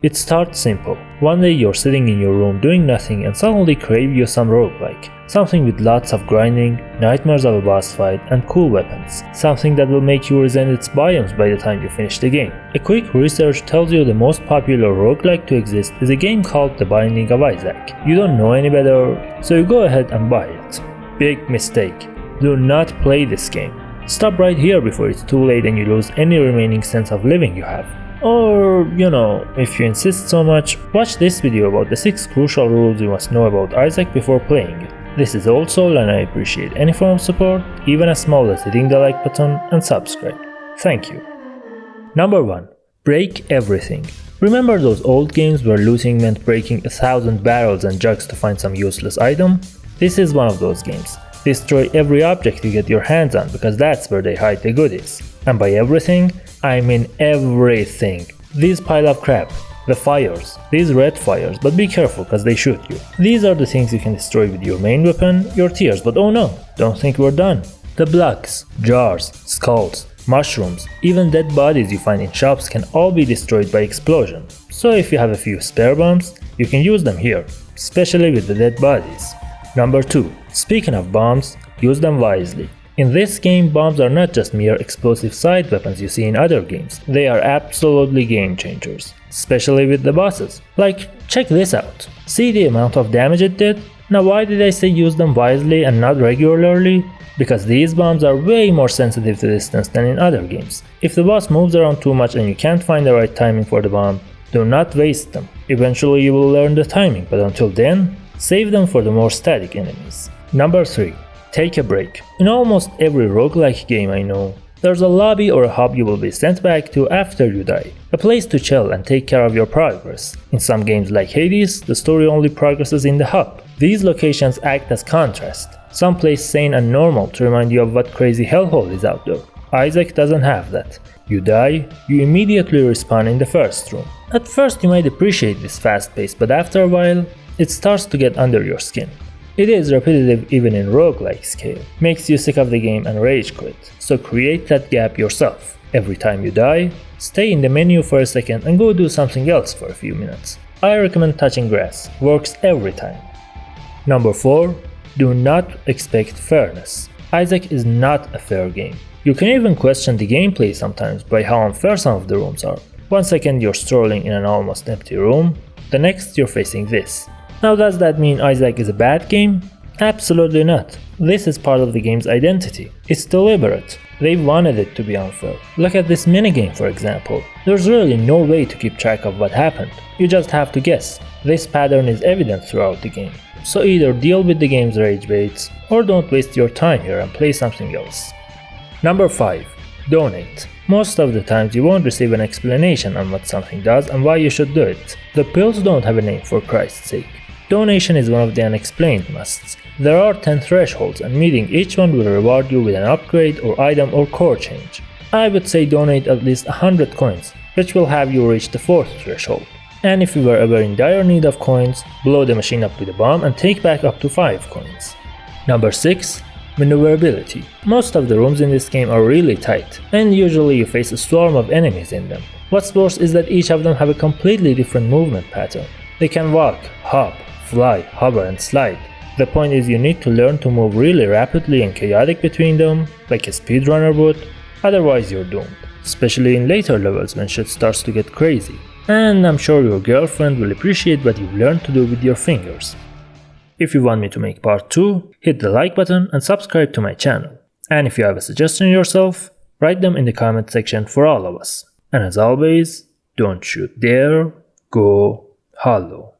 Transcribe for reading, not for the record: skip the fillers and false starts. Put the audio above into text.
It starts simple. One day you're sitting in your room doing nothing and suddenly crave you some roguelike. Something with lots of grinding, nightmares of a boss fight, and cool weapons. Something that will make you resent its biomes by the time you finish the game. A quick research tells you the most popular roguelike to exist is a game called The Binding of Isaac. You don't know any better, so you go ahead and buy it. Big mistake. Do not play this game. Stop right here before it's too late and you lose any remaining sense of living you have. Or, if you insist so much, watch this video about the 6 crucial rules you must know about Isaac before playing it. This is all soul and I appreciate any form of support, even as small as hitting the like button and subscribe. Thank you. Number 1. Break everything. Remember those old games where looting meant breaking 1,000 barrels and jugs to find some useless item? This is one of those games. Destroy every object you get your hands on because that's where they hide the goodies. And by everything, I mean everything. These pile of crap. The fires. These red fires, but be careful cause they shoot you. These are the things you can destroy with your main weapon, your tears, but oh no, don't think we're done. The blocks, jars, skulls, mushrooms, even dead bodies you find in shops can all be destroyed by explosion. So if you have a few spare bombs, you can use them here, especially with the dead bodies. Number 2. Speaking of bombs, use them wisely. In this game, bombs are not just mere explosive side weapons you see in other games. They are absolutely game changers, especially with the bosses. Like, check this out. See the amount of damage it did? Now why did I say use them wisely and not regularly? Because these bombs are way more sensitive to distance than in other games. If the boss moves around too much and you can't find the right timing for the bomb, do not waste them. Eventually you will learn the timing, but until then, save them for the more static enemies. Number 3. Take a break. In almost every roguelike game I know, there's a lobby or a hub you will be sent back to after you die. A place to chill and take care of your progress. In some games like Hades, the story only progresses in the hub. These locations act as contrast. Someplace sane and normal to remind you of what crazy hellhole is out there. Isaac doesn't have that. You die, you immediately respawn in the first room. At first you might appreciate this fast pace, but after a while, it starts to get under your skin. It is repetitive even in roguelike scale, makes you sick of the game and rage quit, so create that gap yourself. Every time you die, stay in the menu for a second and go do something else for a few minutes. I recommend touching grass, works every time. Number 4. Do not expect fairness. Isaac is not a fair game. You can even question the gameplay sometimes by how unfair some of the rooms are. One second you're strolling in an almost empty room, the next you're facing this. Now does that mean Isaac is a bad game? Absolutely not. This is part of the game's identity. It's deliberate. They wanted it to be unfair. Look at this minigame for example. There's really no way to keep track of what happened. You just have to guess. This pattern is evident throughout the game. So either deal with the game's rage baits, or don't waste your time here and play something else. Number 5. Donate. Most of the times you won't receive an explanation on what something does and why you should do it. The pills don't have a name for Christ's sake. Donation is one of the unexplained musts. There are 10 thresholds and meeting each one will reward you with an upgrade or item or core change. I would say donate at least 100 coins, which will have you reach the 4th threshold. And if you were ever in dire need of coins, blow the machine up with a bomb and take back up to 5 coins. Number 6. Maneuverability. Most of the rooms in this game are really tight, and usually you face a swarm of enemies in them. What's worse is that each of them have a completely different movement pattern. They can walk, hop, fly, hover and slide. The point is you need to learn to move really rapidly and chaotic between them, like a speedrunner would, otherwise you're doomed, especially in later levels when shit starts to get crazy. And I'm sure your girlfriend will appreciate what you've learned to do with your fingers. If you want me to make part 2, hit the like button and subscribe to my channel. And if you have a suggestion yourself, write them in the comment section for all of us. And as always, don't you dare go hollow.